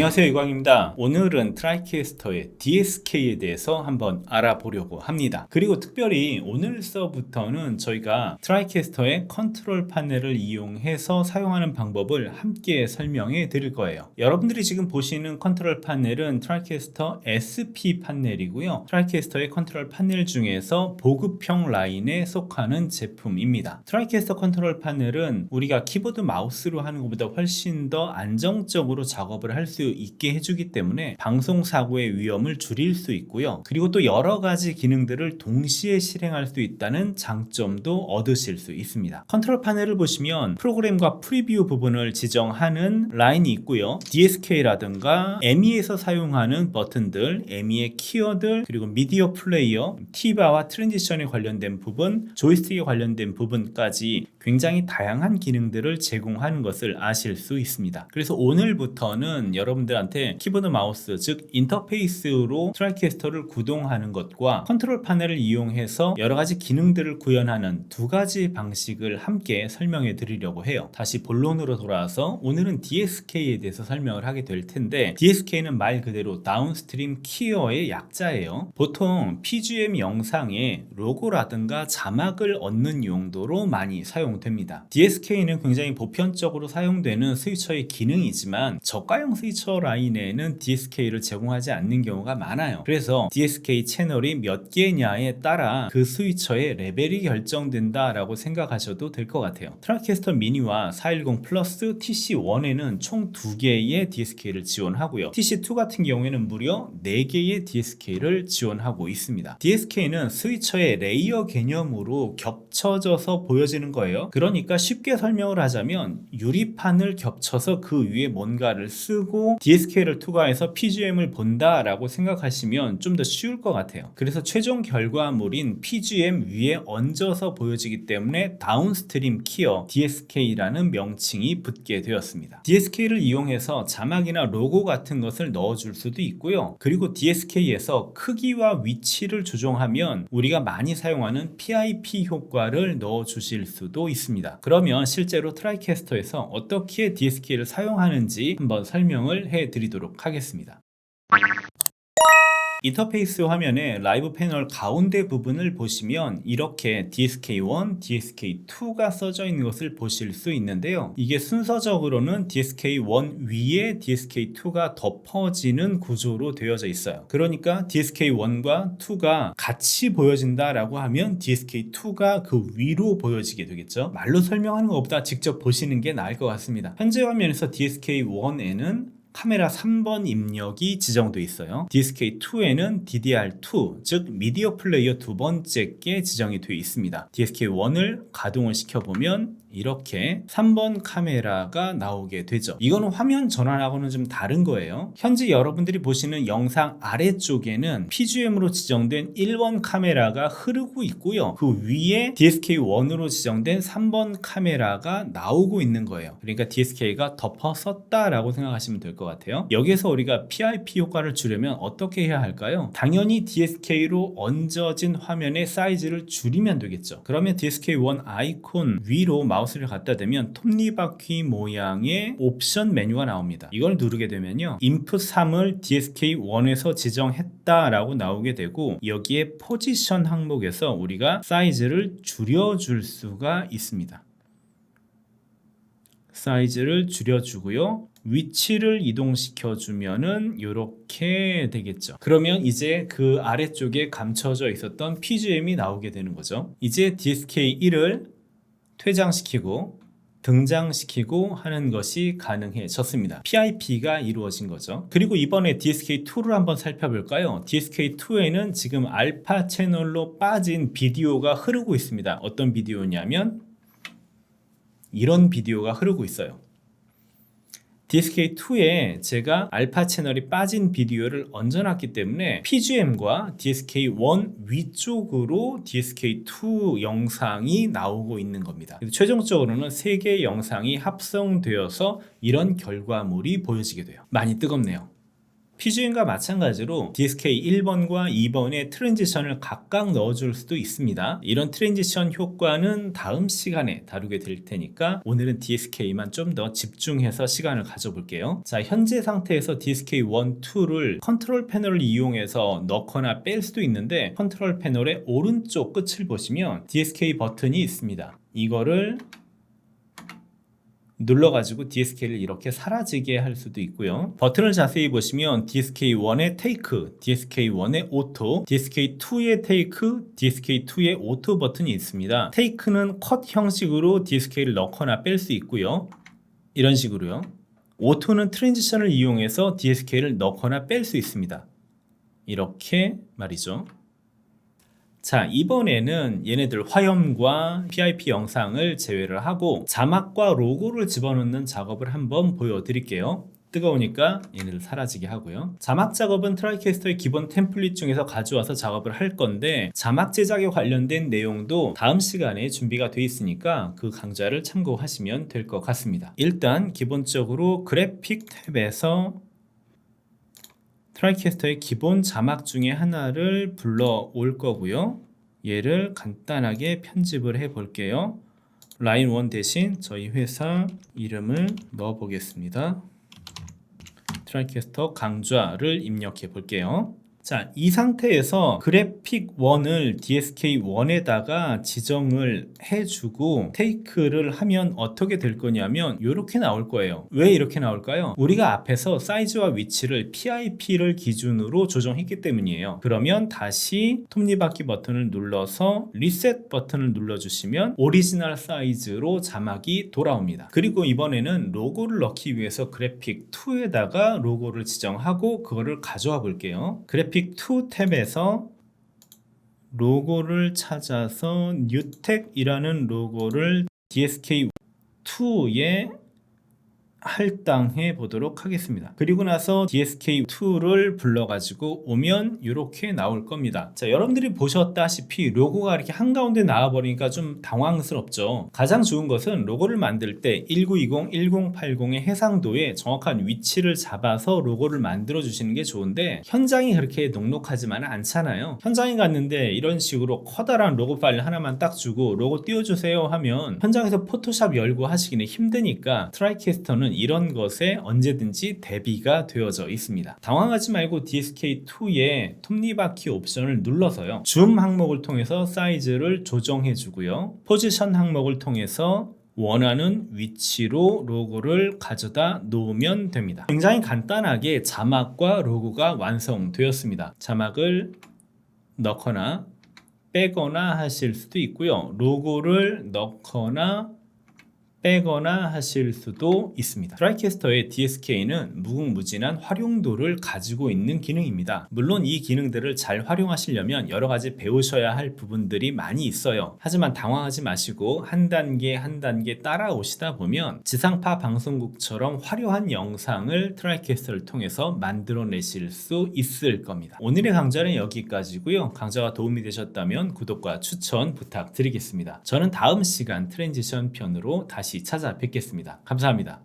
안녕하세요, 이광입니다. 오늘은 트라이캐스터의 DSK에 대해서 한번 알아보려고 합니다. 그리고 특별히 오늘서부터는 저희가 트라이캐스터의 컨트롤 파넬을 이용해서 사용하는 방법을 함께 설명해 드릴 거예요. 여러분들이 지금 보시는 컨트롤 파넬은 트라이캐스터 SP 파넬이고요. 트라이캐스터의 컨트롤 파넬 중에서 보급형 라인에 속하는 제품입니다. 트라이캐스터 컨트롤 파넬은 우리가 키보드 마우스로 하는 것보다 훨씬 더 안정적으로 작업을 할 수 있게 해주기 때문에 방송 사고의 위험을 줄일 수 있고요. 그리고 또 여러 가지 기능들을 동시에 실행할 수 있다는 장점도 얻으실 수 있습니다. 컨트롤 파넬을 보시면 프로그램과 프리뷰 부분을 지정하는 라인이 있고요. DSK라든가 ME에서 사용하는 버튼들, ME의 키워드, 그리고 미디어 플레이어, T바와 트랜지션에 관련된 부분, 조이스틱에 관련된 부분까지 굉장히 다양한 기능들을 제공하는 것을 아실 수 있습니다. 그래서 오늘부터는 여러분들한테 키보드 마우스, 즉 인터페이스로 트라이캐스터를 구동하는 것과 컨트롤 파넬을 이용해서 여러 가지 기능들을 구현하는 두 가지 방식을 함께 설명해 드리려고 해요. 다시 본론으로 돌아와서 오늘은 DSK에 대해서 설명을 하게 될 텐데, DSK는 말 그대로 다운스트림 키어의 약자예요. 보통 PGM 영상에 로고라든가 자막을 얻는 용도로 많이 사용됩니다. DSK는 굉장히 보편적으로 사용되는 스위처의 기능이지만 저가형 스위처 라인에는 DSK를 제공하지 않는 경우가 많아요. 그래서 DSK 채널이 몇 개냐에 따라 그 스위처의 레벨이 결정된다 라고 생각하셔도 될 것 같아요. 트라이캐스터 미니와 410 플러스 TC1에는 총 2개의 DSK를 지원하고요. TC2 같은 경우에는 무려 4개의 DSK를 지원하고 있습니다. DSK는 스위처의 레이어 개념으로 겹쳐져서 보여지는 거예요. 그러니까 쉽게 설명을 하자면 유리판을 겹쳐서 그 위에 뭔가를 쓰고 DSK를 투과해서 PGM을 본다 라고 생각하시면 좀 더 쉬울 것 같아요. 그래서 최종 결과물인 PGM 위에 얹어서 보여지기 때문에 다운스트림 키어 DSK라는 명칭이 붙게 되었습니다. DSK를 이용해서 자막이나 로고 같은 것을 넣어줄 수도 있고요. 그리고 DSK에서 크기와 위치를 조정하면 우리가 많이 사용하는 PIP 효과를 넣어주실 수도 있습니다. 그러면 실제로 트라이캐스터에서 어떻게 DSK를 사용하는지 한번 설명을 해드리도록 하겠습니다. 인터페이스 화면에 라이브 패널 가운데 부분을 보시면 이렇게 DSK1, DSK2가 써져 있는 것을 보실 수 있는데요. 이게 순서적으로는 DSK1 위에 DSK2가 덮어지는 구조로 되어져 있어요. 그러니까 DSK1과 2가 같이 보여진다라고 하면 DSK2가 그 위로 보여지게 되겠죠. 말로 설명하는 것보다 직접 보시는 게 나을 것 같습니다. 현재 화면에서 DSK1에는 카메라 3번 입력이 지정되어 있어요. DSK2에는 DDR2, 즉 미디어 플레이어 두 번째 게 지정이 되어 있습니다. DSK1을 가동을 시켜보면 이렇게 3번 카메라가 나오게 되죠. 이거는 화면 전환하고는 좀 다른 거예요. 현재 여러분들이 보시는 영상 아래쪽에는 PGM으로 지정된 1번 카메라가 흐르고 있고요. 그 위에 DSK1으로 지정된 3번 카메라가 나오고 있는 거예요. 그러니까 DSK가 덮어섰다라고 생각하시면 될 것 같아요. 여기서 우리가 PIP 효과를 주려면 어떻게 해야 할까요? 당연히 DSK로 얹어진 화면의 사이즈를 줄이면 되겠죠. 그러면 DSK1 아이콘 위로 마우스를 갖다 대면 톱니바퀴 모양의 옵션 메뉴가 나옵니다. 이걸 누르게 되면요, 인풋 3을 DSK1에서 지정했다라고 나오게 되고, 여기에 포지션 항목에서 우리가 사이즈를 줄여줄 수가 있습니다. 사이즈를 줄여주고요, 위치를 이동시켜 주면은 이렇게 되겠죠. 그러면 이제 그 아래쪽에 감춰져 있었던 PGM이 나오게 되는 거죠. 이제 DSK1을 퇴장시키고 등장시키고 하는 것이 가능해졌습니다. PIP가 이루어진 거죠. 그리고 이번에 DSK2를 한번 살펴볼까요? DSK2에는 지금 알파 채널로 빠진 비디오가 흐르고 있습니다. 어떤 비디오냐면 이런 비디오가 흐르고 있어요. DSK2에 제가 알파 채널이 빠진 비디오를 얹어놨기 때문에 PGM과 DSK1 위쪽으로 DSK2 영상이 나오고 있는 겁니다. 최종적으로는 3개의 영상이 합성되어서 이런 결과물이 보여지게 돼요. 많이 뜨겁네요. PGM과 마찬가지로 DSK 1번과 2번의 트랜지션을 각각 넣어줄 수도 있습니다. 이런 트랜지션 효과는 다음 시간에 다루게 될 테니까 오늘은 DSK만 좀 더 집중해서 시간을 가져볼게요. 자, 현재 상태에서 DSK 1, 2를 컨트롤 패널을 이용해서 넣거나 뺄 수도 있는데 컨트롤 패널의 오른쪽 끝을 보시면 DSK 버튼이 있습니다. 이거를 눌러가지고 DSK를 이렇게 사라지게 할 수도 있고요. 버튼을 자세히 보시면 DSK1의 테이크, DSK1의 오토, DSK2의 테이크, DSK2의 오토 버튼이 있습니다. 테이크는 컷 형식으로 DSK를 넣거나 뺄 수 있고요. 이런 식으로요. 오토는 트랜지션을 이용해서 DSK를 넣거나 뺄 수 있습니다. 이렇게 말이죠. 자, 이번에는 얘네들 화염과 PIP 영상을 제외를 하고 자막과 로고를 집어넣는 작업을 한번 보여드릴게요. 뜨거우니까 얘네들 사라지게 하고요. 자막 작업은 트라이캐스터의 기본 템플릿 중에서 가져와서 작업을 할 건데 자막 제작에 관련된 내용도 다음 시간에 준비가 되어 있으니까 그 강좌를 참고하시면 될 것 같습니다. 일단 기본적으로 그래픽 탭에서 트라이캐스터의 기본 자막 중에 하나를 불러올 거고요. 얘를 간단하게 편집을 해 볼게요. 라인 1 대신 저희 회사 이름을 넣어 보겠습니다. 트라이캐스터 강좌를 입력해 볼게요. 자, 이 상태에서 그래픽 1을 DSK1에다가 지정을 해주고 테이크를 하면 어떻게 될 거냐면 이렇게 나올 거예요. 왜 이렇게 나올까요? 우리가 앞에서 사이즈와 위치를 PIP를 기준으로 조정했기 때문이에요. 그러면 다시 톱니바퀴 버튼을 눌러서 리셋 버튼을 눌러주시면 오리지널 사이즈로 자막이 돌아옵니다. 그리고 이번에는 로고를 넣기 위해서 그래픽 2에다가 로고를 지정하고 그거를 가져와 볼게요. 그래픽 2 탭에서 로고를 찾아서 뉴텍이라는 로고를 DSK2에 할당해 보도록 하겠습니다. 그리고 나서 DSK2를 불러가지고 오면 이렇게 나올 겁니다. 자, 여러분들이 보셨다시피 로고가 이렇게 한가운데 나와버리니까 좀 당황스럽죠. 가장 좋은 것은 로고를 만들 때 1920, 1080의 해상도에 정확한 위치를 잡아서 로고를 만들어 주시는 게 좋은데 현장이 그렇게 넉넉하지만은 않잖아요. 현장에 갔는데 이런 식으로 커다란 로고 파일 하나만 딱 주고 로고 띄워주세요 하면 현장에서 포토샵 열고 하시기는 힘드니까 트라이캐스터는 이런 것에 언제든지 대비가 되어져 있습니다. 당황하지 말고 DSK2의 톱니바퀴 옵션을 눌러서요. 줌 항목을 통해서 사이즈를 조정해 주고요. 포지션 항목을 통해서 원하는 위치로 로고를 가져다 놓으면 됩니다. 굉장히 간단하게 자막과 로고가 완성되었습니다. 자막을 넣거나 빼거나 하실 수도 있고요. 로고를 넣거나 빼거나 하실 수도 있습니다. 트라이캐스터의 DSK는 무궁무진한 활용도를 가지고 있는 기능입니다. 물론 이 기능들을 잘 활용하시려면 여러 가지 배우셔야 할 부분들이 많이 있어요. 하지만 당황하지 마시고 한 단계 한 단계 따라오시다 보면 지상파 방송국처럼 화려한 영상을 트라이캐스터를 통해서 만들어내실 수 있을 겁니다. 오늘의 강좌는 여기까지고요. 강좌가 도움이 되셨다면 구독과 추천 부탁드리겠습니다. 저는 다음 시간 트랜지션 편으로 다시 찾아뵙겠습니다. 감사합니다.